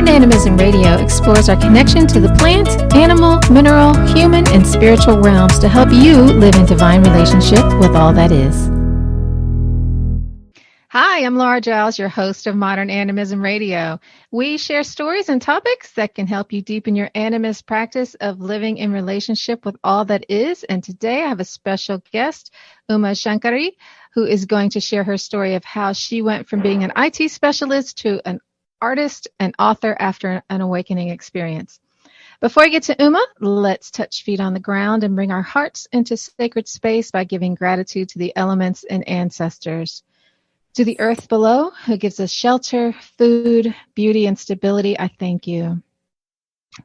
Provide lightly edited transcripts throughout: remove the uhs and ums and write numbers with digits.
Modern Animism Radio explores our connection to the plant, animal, mineral, human, and spiritual realms to help you live in divine relationship with all that is. Hi, I'm Laura Giles, your host of Modern Animism Radio. We share stories and topics that can help you deepen your animist practice of living in relationship with all that is. And today I have a special guest, Uma Shankari, who is going to share her story of how she went from being an IT specialist to an artist and author after an awakening experience. Before I get to Uma, let's touch feet on the ground and bring our hearts into sacred space by giving gratitude to the elements and ancestors. To the earth below, who gives us shelter, food, beauty, and stability, I thank you.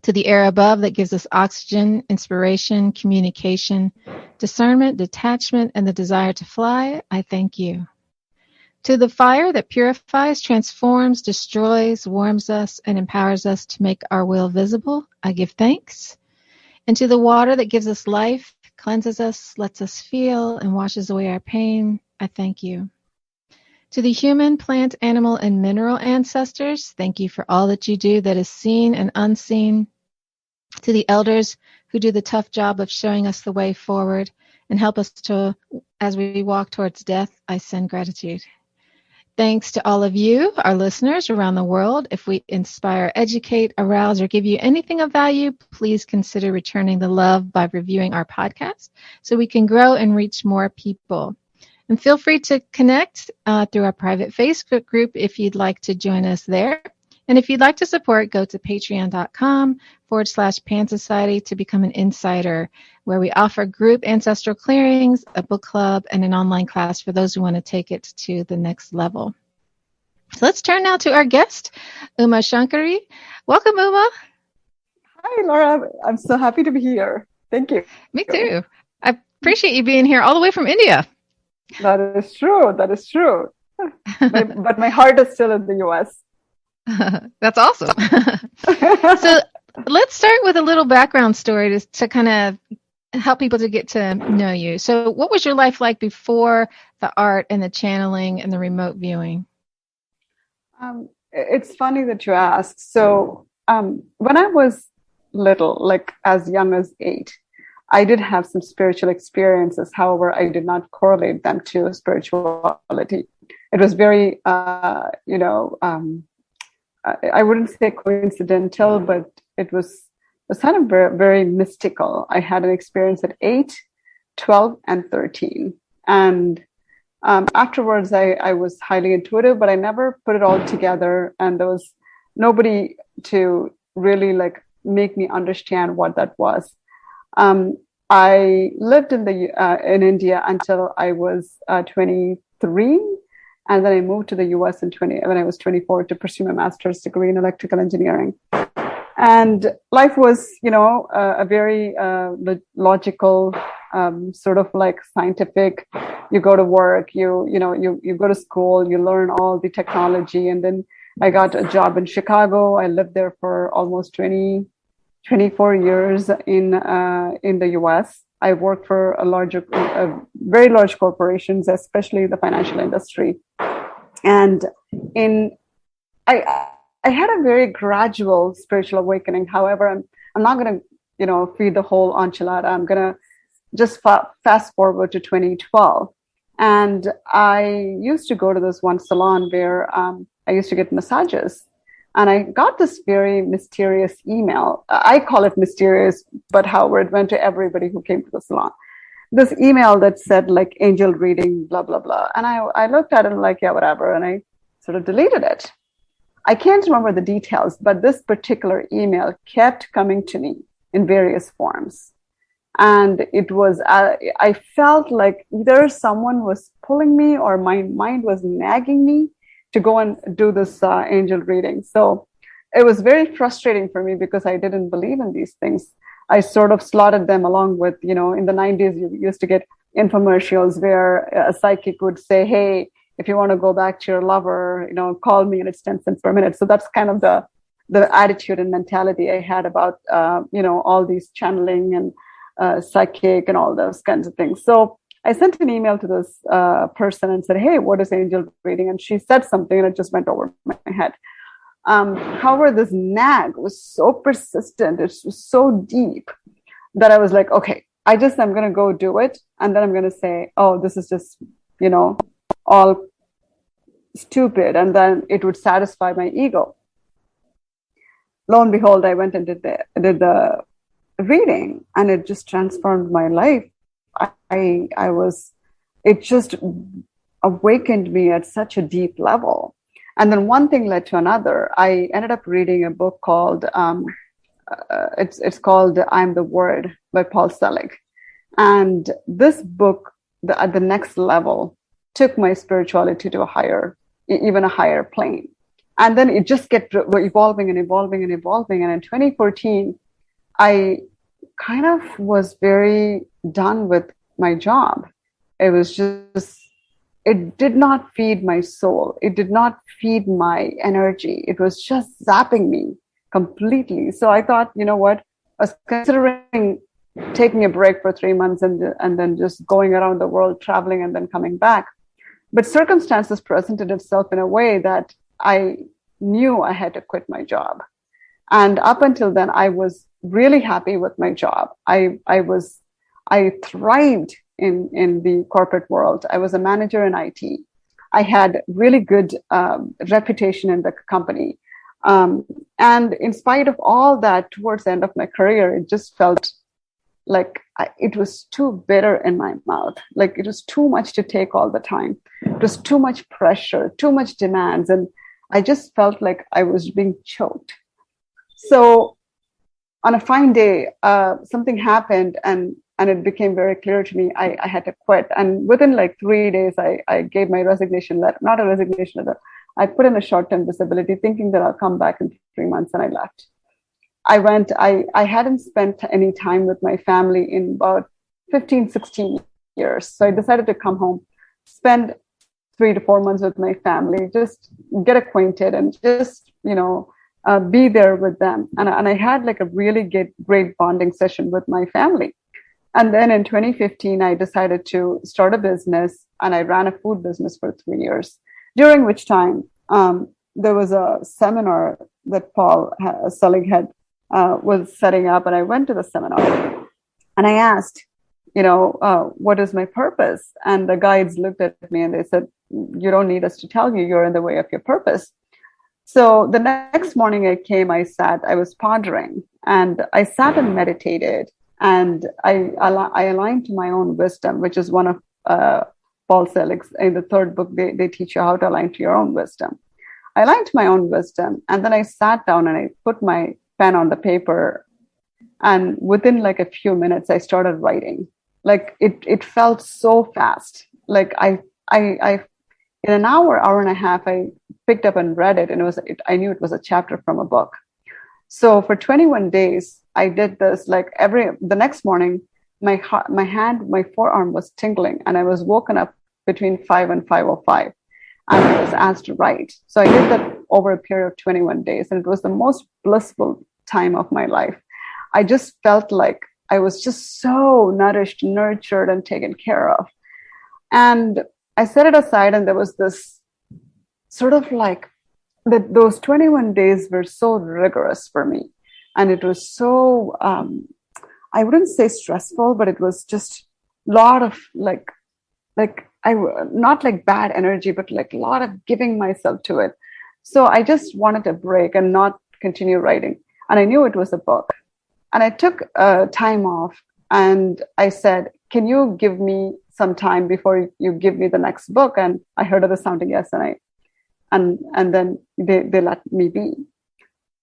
To the air above that gives us oxygen, inspiration, communication, discernment, detachment, and the desire to fly, I thank you. To the fire that purifies, transforms, destroys, warms us, and empowers us to make our will visible, I give thanks. And to the water that gives us life, cleanses us, lets us feel, and washes away our pain, I thank you. To the human, plant, animal, and mineral ancestors, thank you for all that you do that is seen and unseen. To the elders who do the tough job of showing us the way forward and help us to, as we walk towards death, I send gratitude. Thanks to all of you, our listeners around the world. If we inspire, educate, arouse, or give you anything of value, please consider returning the love by reviewing our podcast so we can grow and reach more people. And feel free to connect through our private Facebook group if you'd like to join us there. And if you'd like to support, go to patreon.com/Pan Society to become an insider, where we offer group ancestral clearings, a book club, and an online class for those who want to take it to the next level. So let's turn now to our guest, Uma Shankari. Welcome, Uma. Hi, Laura. I'm so happy to be here. Thank you. Me too. I appreciate you being here all the way from India. That is true. That is true. But my heart is still in the U.S. That's awesome. So let's start with a little background story to kind of help people to get to know you. So what was your life like before the art and the channeling and the remote viewing? It's funny that you ask. So when I was little, like as young as 8, I did have some spiritual experiences. However, I did not correlate them to spirituality. It was very, I wouldn't say coincidental, but it was kind of very, very mystical. I had an experience at 8, 12, and 13. And afterwards, I was highly intuitive, but I never put it all together. And there was nobody to really make me understand what that was. I lived in India until I was 23. And then I moved to the US when I was 24 to pursue my master's degree in electrical engineering. And life was, a very logical, sort of like scientific. You go to work, you go to school, you learn all the technology. And then I got a job in Chicago. I lived there for almost 24 years in the US. I worked for very large corporations, especially the financial industry. And I had a very gradual spiritual awakening. However, I'm not going to, feed the whole enchilada. I'm going to just fast forward to 2012. And I used to go to this one salon where I used to get massages. And I got this very mysterious email. I call it mysterious, but however, it went to everybody who came to the salon. This email that said angel reading, blah, blah, blah. And I looked at it and yeah, whatever. And I sort of deleted it. I can't remember the details, but this particular email kept coming to me in various forms. And it was, I felt like either someone was pulling me or my mind was nagging me to go and do this angel reading. So it was very frustrating for me because I didn't believe in these things. I sort of slotted them along with, in the 90s, you used to get infomercials where a psychic would say, hey, if you want to go back to your lover, call me and it's 10 cents per minute. So that's kind of the attitude and mentality I had about, all these channeling and psychic and all those kinds of things. So I sent an email to this person and said, hey, what is angel reading? And she said something and it just went over my head. However, this nag was so persistent. It was so deep that I was like, okay, I'm going to go do it. And then I'm going to say, oh, this is just, all stupid. And then it would satisfy my ego. Lo and behold, I went and did the reading, and it just transformed my life. It just awakened me at such a deep level. And then one thing led to another. I ended up reading a book called, it's called I'm the Word by Paul Selig. And this book, at the next level, took my spirituality to even a higher plane. And then it just kept evolving and evolving and evolving. And in 2014, I kind of was very done with my job. It was just, it did not feed my soul. It did not feed my energy. It was just zapping me completely. So I thought, you know what? I was considering taking a break for 3 months and then just going around the world, traveling and then coming back. But circumstances presented itself in a way that I knew I had to quit my job. And up until then, I was really happy with my job. I thrived in the corporate world. I was a manager in IT. I had really good reputation in the company. And in spite of all that, towards the end of my career, it just felt like it was too bitter in my mouth. Like it was too much to take all the time. It was too much pressure, too much demands. And I just felt like I was being choked. So on a fine day, something happened and it became very clear to me I had to quit. And within like 3 days, I gave my resignation letter, not a resignation letter. I put in a short-term disability thinking that I'll come back in 3 months, and I left. I hadn't spent any time with my family in about 15, 16 years. So I decided to come home, spend 3 to 4 months with my family, just get acquainted and just, be there with them. And I had like a really great bonding session with my family. And then in 2015, I decided to start a business, and I ran a food business for 3 years, during which time there was a seminar that Paul Selig was setting up, and I went to the seminar and I asked, what is my purpose? And the guides looked at me and they said, you don't need us to tell you, you're in the way of your purpose. So the next morning I was pondering, and I sat and meditated, and I aligned to my own wisdom, which is one of Paul Selig's, in the third book, they teach you how to align to your own wisdom. I aligned to my own wisdom, and then I sat down and I put my pen on the paper, and within like a few minutes I started writing. Like it felt so fast. Like I in an hour and a half, I picked up and read it, and I knew it was a chapter from a book. So for 21 days I did this. Like the next morning, my forearm was tingling, and I was woken up between 5 and 5:05. And I was asked to write. So I did that over a period of 21 days. And it was the most blissful time of my life. I just felt like I was just so nourished, nurtured, and taken care of. And I set it aside, and there was this sort of like those 21 days were so rigorous for me. And it was so, I wouldn't say stressful, but it was just a lot of not like bad energy, but like a lot of giving myself to it. So I just wanted a break and not continue writing. And I knew it was a book. And I took time off, and I said, can you give me some time before you give me the next book? And I heard a resounding yes, and then they let me be.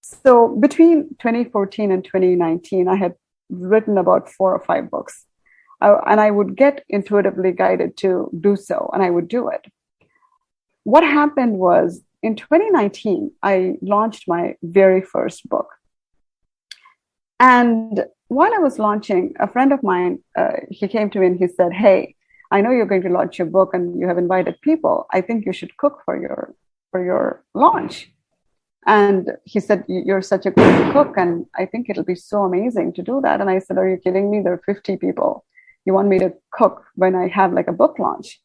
So between 2014 and 2019, I had written about 4 or 5 books. And I would get intuitively guided to do so, and I would do it. What happened was, in 2019, I launched my very first book. And while I was launching, a friend of mine, he came to me and he said, hey, I know you're going to launch your book and you have invited people. I think you should cook for your launch. And he said, you're such a good cook, and I think it'll be so amazing to do that. And I said, are you kidding me? There are 50 people. You want me to cook when I have like a book launch?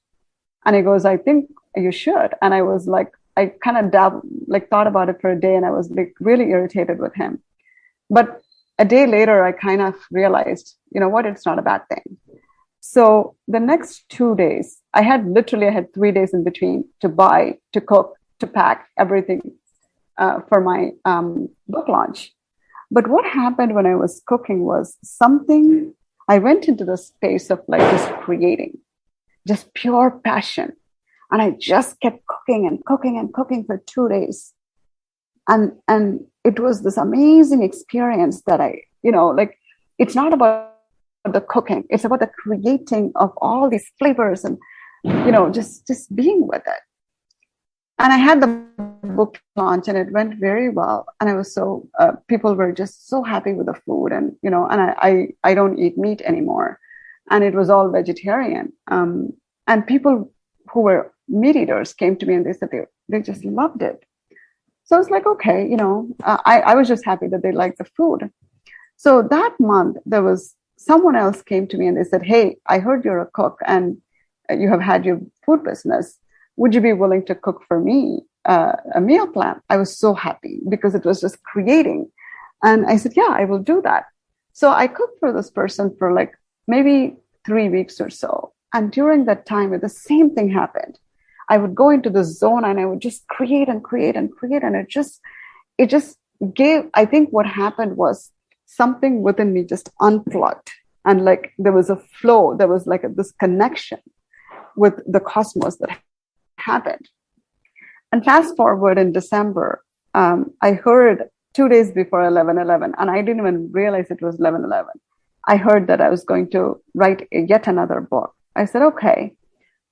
And he goes, I think you should. And I was like, I kind of thought about it for a day, and I was like really irritated with him. But a day later, I kind of realized, you know what, it's not a bad thing. So the next 2 days, I had 3 days in between to buy, to cook, to pack everything for my book launch. But what happened when I was cooking was something, I went into the space of like just creating, just pure passion. And I just kept cooking and cooking and cooking for 2 days. And it was this amazing experience that it's not about the cooking, it's about the creating of all these flavors and, just being with it. And I had the book launch and it went very well. And I was so, people were just so happy with the food, and, I don't eat meat anymore. And it was all vegetarian. And people who were meat eaters came to me and they said they just loved it. So I was like, okay, I was just happy that they liked the food. So that month, there was someone else came to me and they said, hey, I heard you're a cook and you have had your food business. Would you be willing to cook for me a meal plan? I was so happy because it was just creating. And I said, yeah, I will do that. So I cooked for this person for like maybe 3 weeks or so. And during that time, the same thing happened. I would go into the zone and I would just create and create and create. And it just gave, I think what happened was something within me just unplugged. And like there was a flow, there was like this connection with the cosmos that happened. And fast forward in December, I heard 2 days before 11/11, and I didn't even realize it was 11/11. I heard that I was going to write yet another book. I said, okay.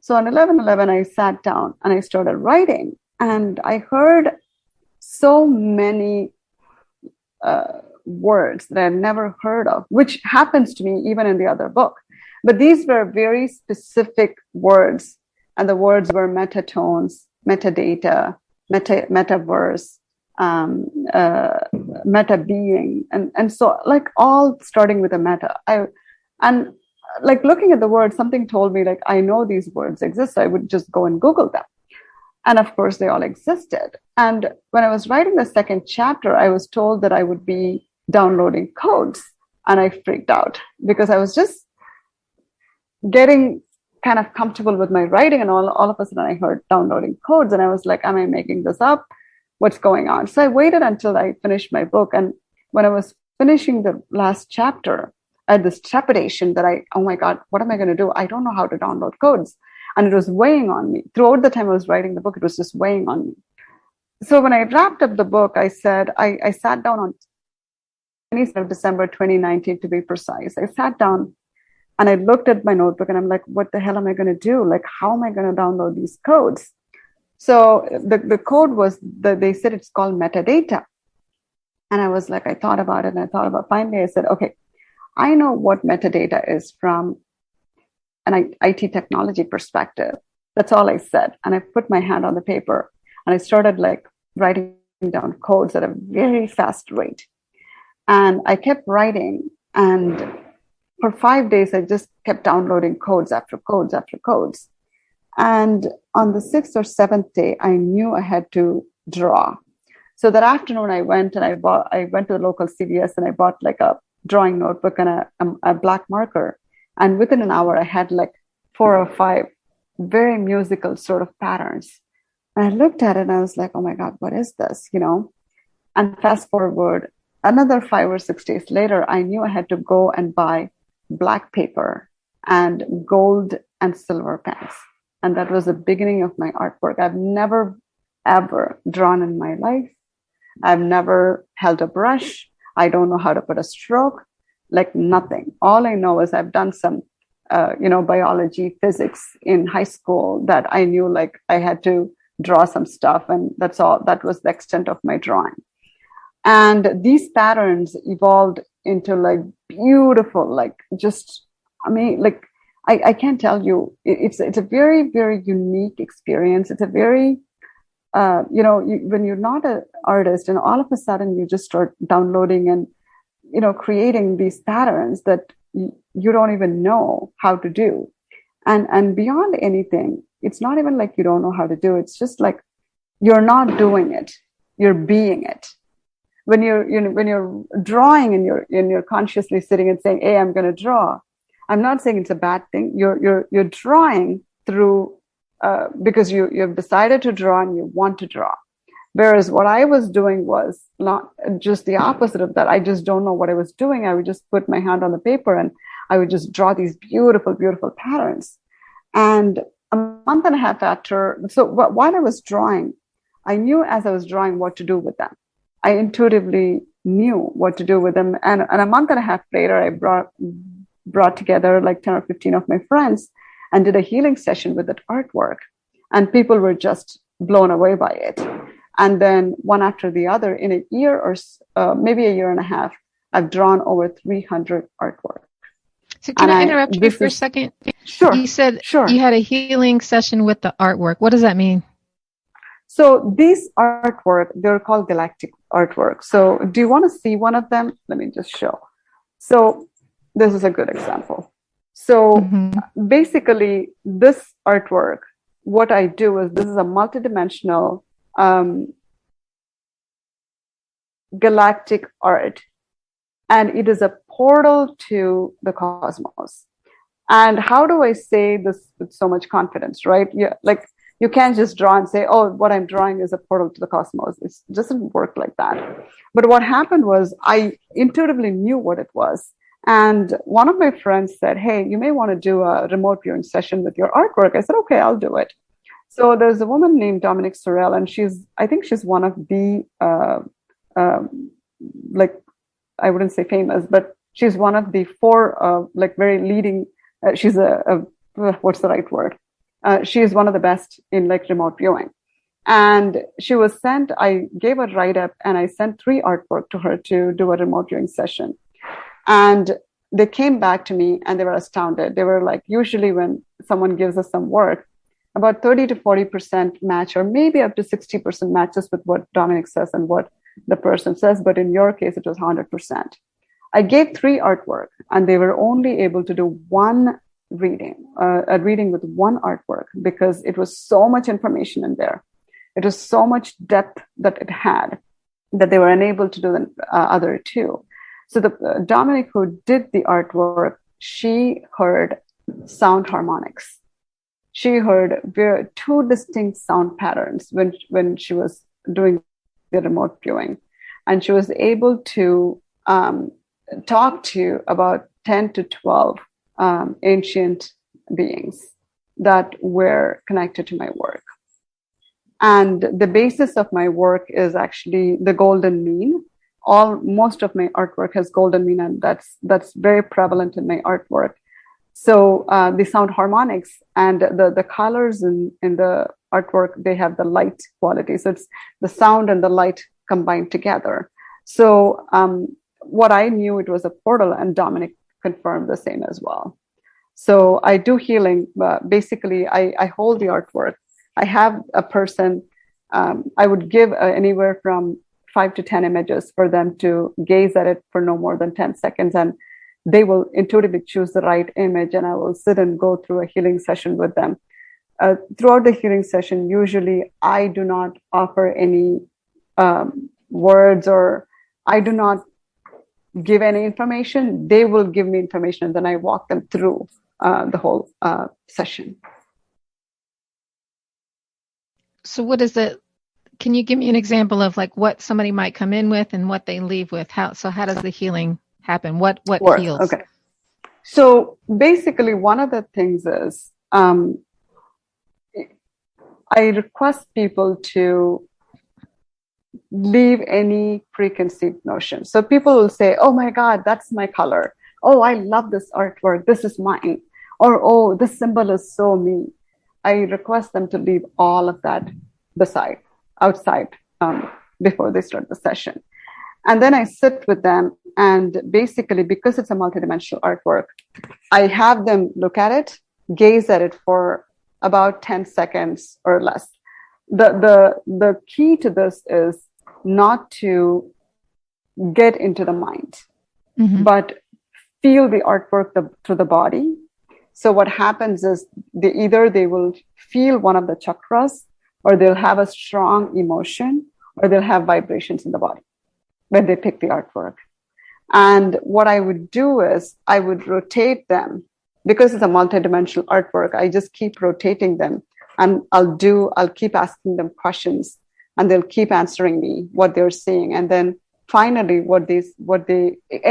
So on 11/11, I sat down and I started writing, and I heard so many words that I had never heard of, which happens to me even in the other book. But these were very specific words, and the words were metatones, metadata, metaverse, meta being, and so like all starting with a meta. And like looking at the words, something told me like, I know these words exist. So I would just go and Google them. And of course they all existed. And when I was writing the second chapter, I was told that I would be downloading codes. And I freaked out because I was just getting kind of comfortable with my writing. And all of a sudden I heard downloading codes. And I was like, am I making this up? What's going on? So I waited until I finished my book. And when I was finishing the last chapter, I had this trepidation that oh my God, what am I going to do? I don't know how to download codes. And it was weighing on me. Throughout the time I was writing the book, it was just weighing on me. So when I wrapped up the book, I said, I sat down on 20th of December 2019, to be precise. I sat down and I looked at my notebook and I'm like, what the hell am I going to do? Like, how am I going to download these codes? So the code was, they said it's called metadata. And I was like, I thought about it and I thought about, finally I said, okay, I know what metadata is from an IT technology perspective. That's all I said. And I put my hand on the paper and I started like writing down codes at a very fast rate. And I kept writing, and for 5 days, I just kept downloading codes after codes after codes. And on the 6th or 7th day, I knew I had to draw. So that afternoon I went and I went to the local CVS and I bought like a drawing notebook and a black marker. And within an hour, I had like 4 or 5 very musical sort of patterns. And I looked at it and I was like, oh my God, what is this? And fast forward another 5 or 6 days later, I knew I had to go and buy black paper and gold and silver pens. And that was the beginning of my artwork. I've never, ever drawn in my life. I've never held a brush. I don't know how to put a stroke, like nothing. All I know is I've done some, biology, physics in high school that I knew like I had to draw some stuff. And that's all. That was the extent of my drawing. And these patterns evolved into like beautiful, like just, I mean, like, I can't tell you, it's a very, very unique experience. It's a very, when you're not an artist and all of a sudden you just start downloading and, creating these patterns that you don't even know how to do. And beyond anything, it's not even like you don't know how to do. It's just like you're not doing it, you're being it. When you're drawing and you're consciously sitting and saying, hey, I'm going to draw, I'm not saying it's a bad thing. You're drawing through because you've decided to draw and you want to draw. Whereas what I was doing was not just the opposite of that. I just don't know what I was doing. I would just put my hand on the paper and I would just draw these beautiful, beautiful patterns. And a month and a half after, so while I was drawing, I knew as I was drawing what to do with them. I intuitively knew what to do with them. And a month and a half later, I brought together like 10 or 15 of my friends and did a healing session with that artwork. And people were just blown away by it. And then one after the other, in a year or maybe a year and a half, I've drawn over 300 artwork. So can I interrupt you for a second? Sure. You said you had a healing session with the artwork. What does that mean? So these artwork, they're called galactic artwork. So do you want to see one of them? Let me just show. So this is a good example. So basically this artwork, what I do is this is a multidimensional galactic art, and it is a portal to the cosmos. And how do I say this with so much confidence, right? Like you can't just draw and say, oh, what I'm drawing is a portal to the cosmos. It doesn't work like that. But what happened was I intuitively knew what it was. And one of my friends said, hey, you may want to do a remote viewing session with your artwork. I said, okay, I'll do it. So there's a woman named Dominic, and I think she's one of the, like, I wouldn't say famous, but she's one of the 4, like very leading, she's what's the right word? She is one of the best in like remote viewing. And she was sent, I gave a write-up and I sent 3 artwork to her to do a remote viewing session. And they came back to me and they were astounded. They were like, usually when someone gives us some work, about 30 to 40% match, or maybe up to 60% matches with what Dominic says and what the person says. But in your case, it was 100%. I gave 3 artwork and they were only able to do one reading, a reading with one artwork, because it was so much information in there. It was so much depth that it had that they were unable to do the other 2. So the Dominic who did the artwork, she heard sound harmonics. She heard 2 distinct sound patterns when she was doing the remote viewing. And she was able to talk to about 10 to 12 ancient beings that were connected to my work. And the basis of my work is actually the golden mean. Most of my artwork has golden mean, and that's very prevalent in my artwork. So the sound harmonics and the colors in the artwork, they have the light quality. So it's the sound and the light combined together. So what I knew, it was a portal, and Dominic confirmed the same as well. So I do healing. Basically, I hold the artwork. I have a person, I would give anywhere from 5 to 10 images for them to gaze at it for no more than 10 seconds. And they will intuitively choose the right image, and I will sit and go through a healing session with them. Throughout the healing session, usually I do not offer any words, or I do not give any information. They will give me information, and then I walk them through the whole session. So what is it? Can you give me an example of like what somebody might come in with and what they leave with? How does the healing happen? What heals? Okay. So basically, one of the things is I request people to leave any preconceived notion. So people will say, oh my God, that's my color. Oh, I love this artwork. This is mine. Or, oh, this symbol is so me. I request them to leave all of that outside before they start the session. And then I sit with them, and basically, because it's a multidimensional artwork, I have them look at it, gaze at it for about 10 seconds or less. The key to this is not to get into the mind, but feel the artwork through the body. So what happens is they will feel one of the chakras, or they'll have a strong emotion, or they'll have vibrations in the body when they pick the artwork. And what I would do is I would rotate them. Because it's a multidimensional artwork, I just keep rotating them, and I'll keep asking them questions, and they'll keep answering me what they're seeing. And then finally,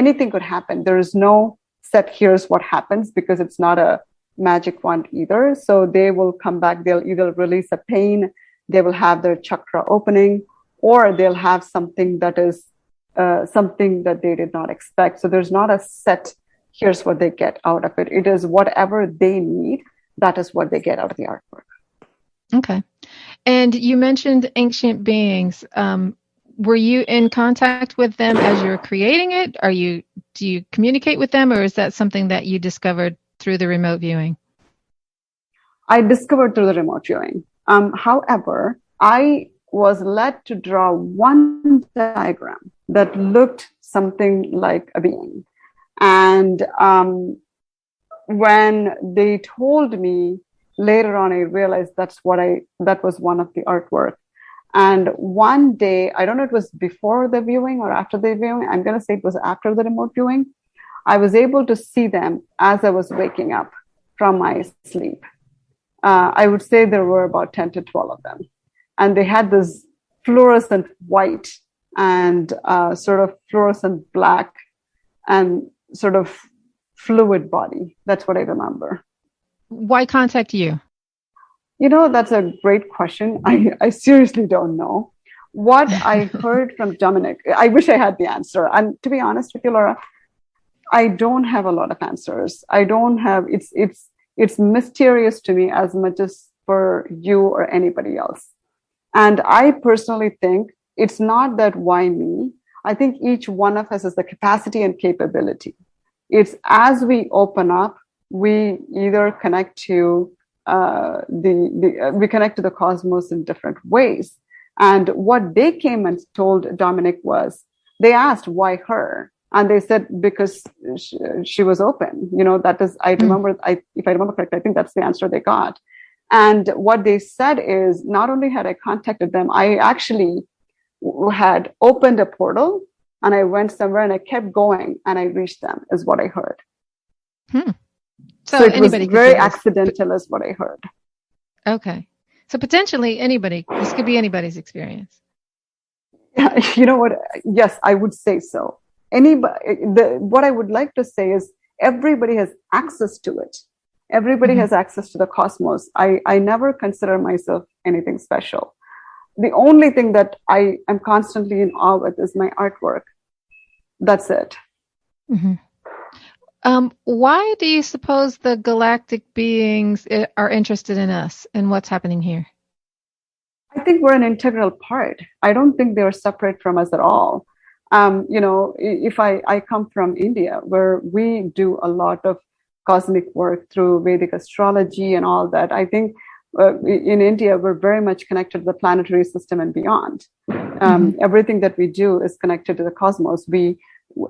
anything could happen. There is no set, here's what happens, because it's not a magic wand either. So they will come back, they'll either release a pain, they will have their chakra opening, or they'll have something that is something that they did not expect. So there's not a set, here's what they get out of it. It is whatever they need, that is what they get out of the artwork. Okay. And you mentioned ancient beings. Were you in contact with them as you were creating it? Do you communicate with them, or is that something that you discovered through the remote viewing? I discovered through the remote viewing. However, I was led to draw one diagram that looked something like a being. And when they told me later on, I realized that was one of the artwork. And one day, I don't know if it was before the viewing or after the viewing, I'm going to say it was after the remote viewing, I was able to see them as I was waking up from my sleep. I would say there were about 10 to 12 of them. And they had this fluorescent white and sort of fluorescent black and sort of fluid body. That's what I remember. Why contact you? That's a great question. I seriously don't know. What I heard from Dominic, I wish I had the answer. And to be honest with you, Laura, I don't have a lot of answers. It's mysterious to me as much as for you or anybody else. And I personally think it's not that why me. I think each one of us has the capacity and capability. It's as we open up, we either connect to we connect to the cosmos in different ways. And what they came and told Dominic was, they asked why her, and they said because she was open. That is, I remember. If I remember correctly, I think that's the answer they got. And what they said is, not only had I contacted them, I actually had opened a portal, and I went somewhere, and I kept going, and I reached them. Is what I heard. So it was very accidental, is what I heard. Okay. So potentially anybody, this could be anybody's experience. You know what? Yes, I would say so. What I would like to say is everybody has access to it. Everybody has access to the cosmos. I never consider myself anything special. The only thing that I am constantly in awe with is my artwork. That's it. Mm-hmm. Why do you suppose the galactic beings are interested in us and what's happening here? I think we're an integral part. I don't think they're separate from us at all. If I come from India, where we do a lot of cosmic work through Vedic astrology and all that, I think in India, we're very much connected to the planetary system and beyond. Everything that we do is connected to the cosmos.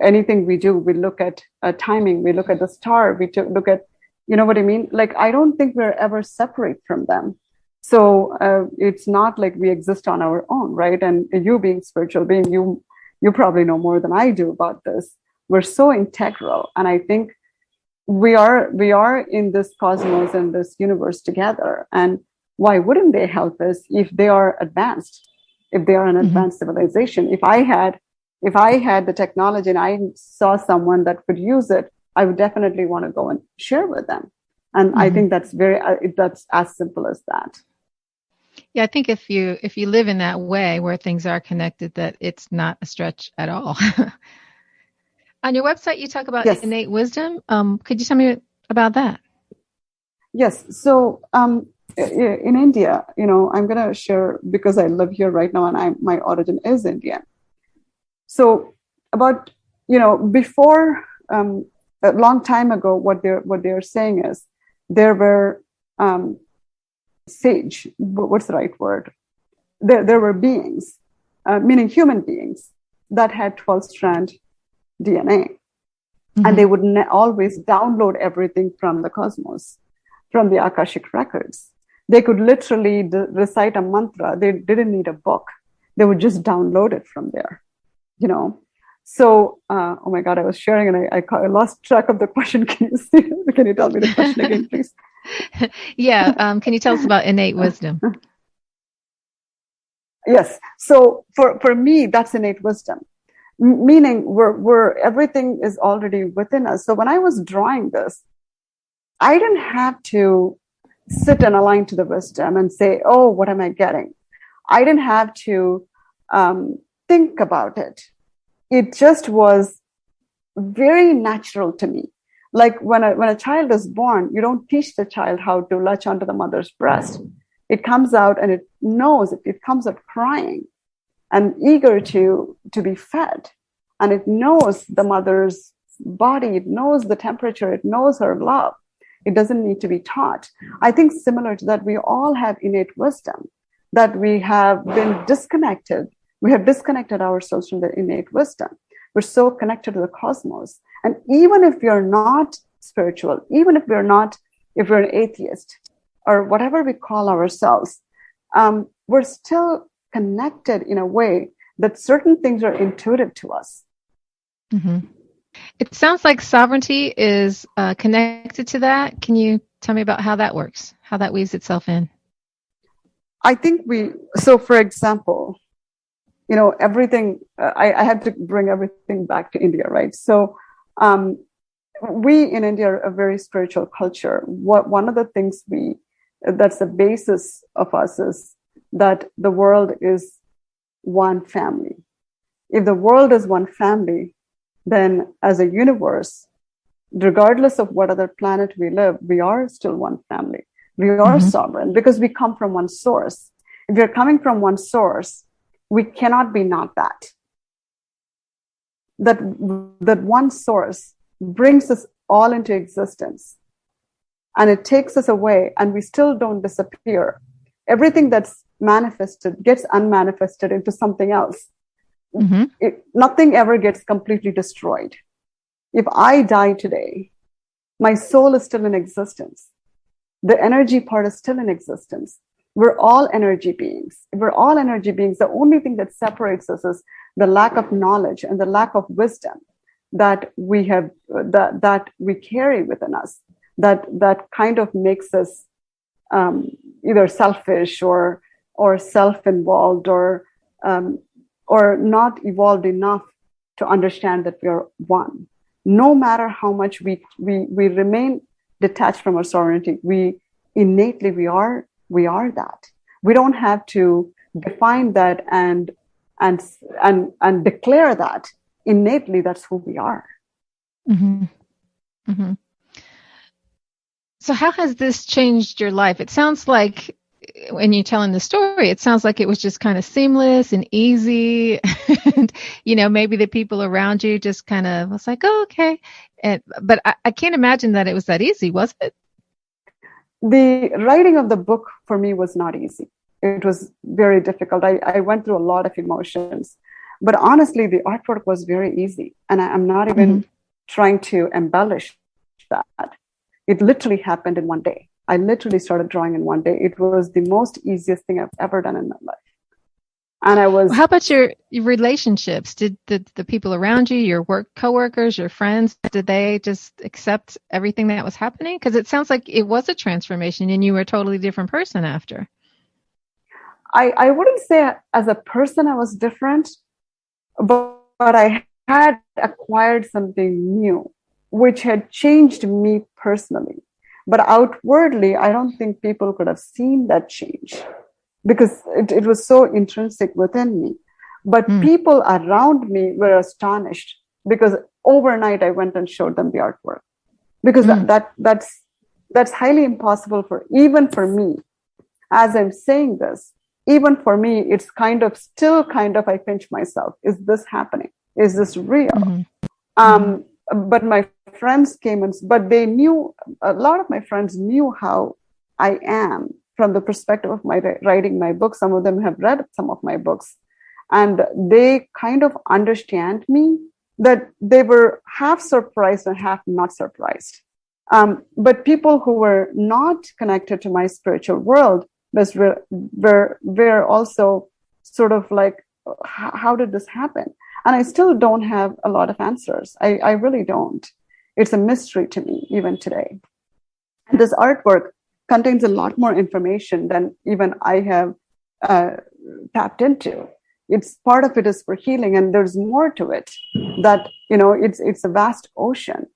Anything we do, we look at timing, we look at the star, we look at, you know what I mean? Like, I don't think we're ever separate from them. So it's not like we exist on our own, right? And you being spiritual being, you probably know more than I do about this. We're so integral. And I think we are in this cosmos and this universe together. And why wouldn't they help us if they are advanced, if they are an advanced civilization? If I had the technology and I saw someone that could use it, I would definitely want to go and share with them. And I think that's that's as simple as that. Yeah, I think if you live in that way where things are connected, that it's not a stretch at all. On your website, you talk about innate wisdom. Could you tell me about that? Yes. So in India, I'm going to share, because I live here right now and my origin is Indian. So about, before a long time ago, what they're saying is there were sage, what's the right word? There were beings, meaning human beings, that had 12-strand DNA. And they would always download everything from the cosmos, from the Akashic records. They could literally recite a mantra. They didn't need a book. They would just download it from there, you know. So, oh my God, I was sharing and I lost track of the question. Can you tell me the question again, please? Yeah. Can you tell us about innate wisdom? Yes. So for me, that's innate wisdom, meaning we're everything is already within us. So when I was drawing this, I didn't have to sit and align to the wisdom and say, oh, what am I getting? I didn't have to think about it. It just was very natural to me. Like when a child is born, you don't teach the child how to latch onto the mother's breast. It comes out and it knows it comes out crying and eager to be fed. And it knows the mother's body, it knows the temperature, it knows her love. It doesn't need to be taught. I think similar to that, we all have innate wisdom, that we have been disconnected. We have disconnected ourselves from the innate wisdom. We're so connected to the cosmos. And even if you're not spiritual, even if we're an atheist or whatever we call ourselves, we're still connected in a way that certain things are intuitive to us. Mm-hmm. It sounds like sovereignty is connected to that. Can you tell me about how that works, how that weaves itself in? I think so for example, you know, everything, I had to bring everything back to India, right? So we in India are a very spiritual culture. One of the things that's the basis of us is that the world is one family. If the world is one family, then as a universe, regardless of what other planet we live, we are still one family. We are sovereign because we come from one source. If we're coming from one source, we cannot be not that. That one source brings us all into existence and it takes us away and we still don't disappear. Everything that's manifested gets unmanifested into something else. Nothing ever gets completely destroyed. If I die today, my soul is still in existence. The energy part is still in existence. We're all energy beings. We're all energy beings. The only thing that separates us is the lack of knowledge and the lack of wisdom that we have, that we carry within us. That kind of makes us either selfish or self-involved or not evolved enough to understand that we are one. No matter how much we remain detached from our sovereignty, we are that. We don't have to define that and declare that. Innately, that's who we are. Mm-hmm. Mm-hmm. So how has this changed your life? It sounds like when you're telling the story, it sounds like it was just kind of seamless and easy. And, you know, maybe the people around you just kind of was like, oh, okay. But I can't imagine that it was that easy, was it? The writing of the book for me was not easy. It was very difficult. I went through a lot of emotions. But honestly, the artwork was very easy. And I'm not even trying to embellish that. It literally happened in one day. I literally started drawing in one day. It was the most easiest thing I've ever done in my life. And I was... How about your relationships? Did the people around you, your coworkers, your friends, did they just accept everything that was happening? Because it sounds like it was a transformation and you were a totally different person after. I wouldn't say as a person I was different, but I had acquired something new, which had changed me personally. But outwardly, I don't think people could have seen that change because it was so intrinsic within me. But people around me were astonished because overnight I went and showed them the artwork. Because that's highly impossible even for me. As I'm saying this, even for me, it's I pinch myself. Is this happening? Is this real? But my friends came but they knew, a lot of my friends knew how I am from the perspective of my writing my book. Some of them have read some of my books and they kind of understand me, that they were half surprised and half not surprised. But people who were not connected to my spiritual world were also sort of like, how did this happen? And I still don't have a lot of answers. I really don't. It's a mystery to me even today. And this artwork contains a lot more information than even I have tapped into. It's part of it is for healing, and there's more to it. That it's a vast ocean.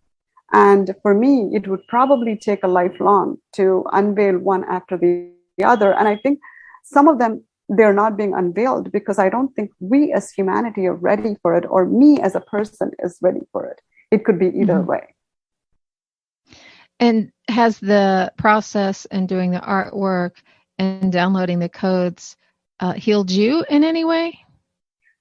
And for me, it would probably take a lifelong to unveil one after the other. And I think some of them, they're not being unveiled because I don't think we as humanity are ready for it, or me as a person is ready for it. It could be either way. And has the process and doing the artwork and downloading the codes healed you in any way?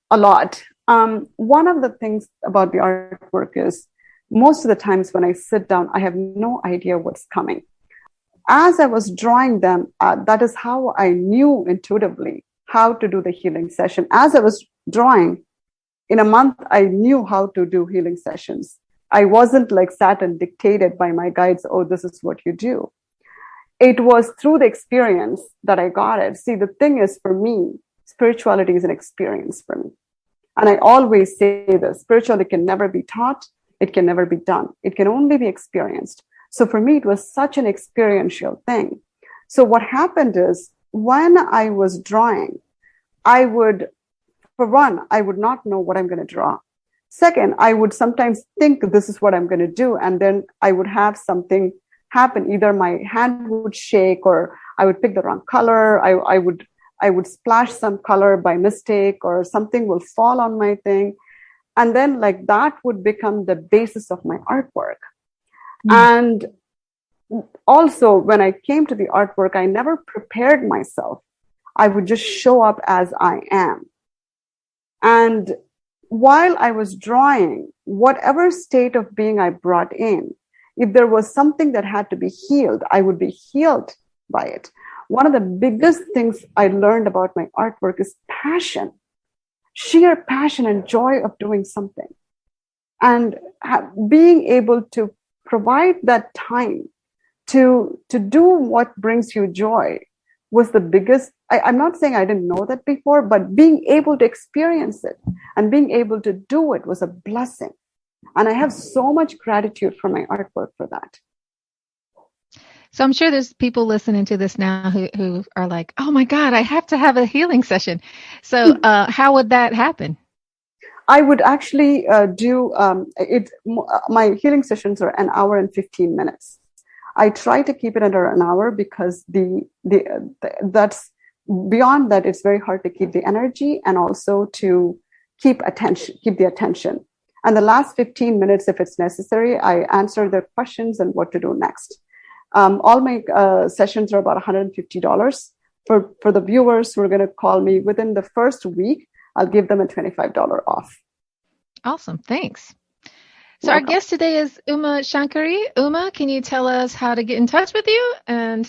A lot. One of the things about the artwork is most of the times when I sit down, I have no idea what's coming. As I was drawing them, that is how I knew intuitively how to do the healing session. As I was drawing, in a month, I knew how to do healing sessions. I wasn't like sat and dictated by my guides, oh, this is what you do. It was through the experience that I got it. See, the thing is, for me, spirituality is an experience for me. And I always say this, spirituality can never be taught. It can never be done. It can only be experienced. So for me, it was such an experiential thing. So what happened is when I was drawing, for one, I would not know what I'm going to draw. Second, I would sometimes think this is what I'm going to do. And then I would have something happen. Either my hand would shake, or I would pick the wrong color. I would splash some color by mistake, or something will fall on my thing. And then like that would become the basis of my artwork. And also when I came to the artwork, I never prepared myself. I would just show up as I am. And while I was drawing, whatever state of being I brought in, if there was something that had to be healed, I would be healed by it. One of the biggest things I learned about my artwork is passion. Sheer passion and joy of doing something, and being able to provide that time to do what brings you joy was the biggest. I'm not saying I didn't know that before, but being able to experience it and being able to do it was a blessing. And I have so much gratitude for my artwork for that. So I'm sure there's people listening to this now who are like, oh my God, I have to have a healing session. So how would that happen? I would actually do it. My healing sessions are an hour and 15 minutes. I try to keep it under an hour because that's beyond that. It's very hard to keep the energy and also to keep the attention. And the last 15 minutes, if it's necessary, I answer their questions and what to do next. All my sessions are about $150. For the viewers who are going to call me within the first week, I'll give them a $25 off. Awesome. Thanks. So our guest today is Uma Shankari. Uma, can you tell us how to get in touch with you and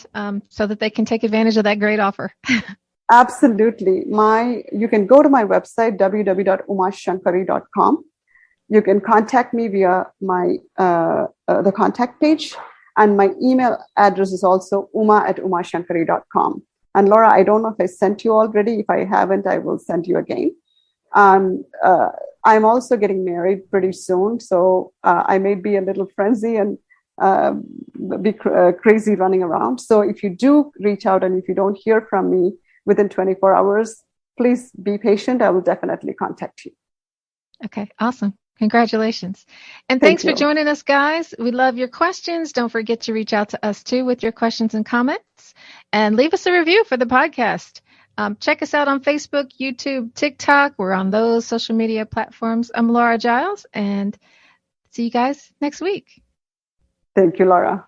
so that they can take advantage of that great offer? Absolutely. You can go to my website, www.umashankari.com. You can contact me via my the contact page. And my email address is also uma@umashankari.com. And Laura, I don't know if I sent you already. If I haven't, I will send you again. I'm also getting married pretty soon, so I may be a little frenzy and be crazy running around. So if you do reach out and if you don't hear from me within 24 hours, please be patient. I will definitely contact you. Okay, awesome. Congratulations. And thanks for joining us, guys. We love your questions. Don't forget to reach out to us, too, with your questions and comments. And leave us a review for the podcast. Check us out on Facebook, YouTube, TikTok. We're on those social media platforms. I'm Laura Giles, and see you guys next week. Thank you, Laura.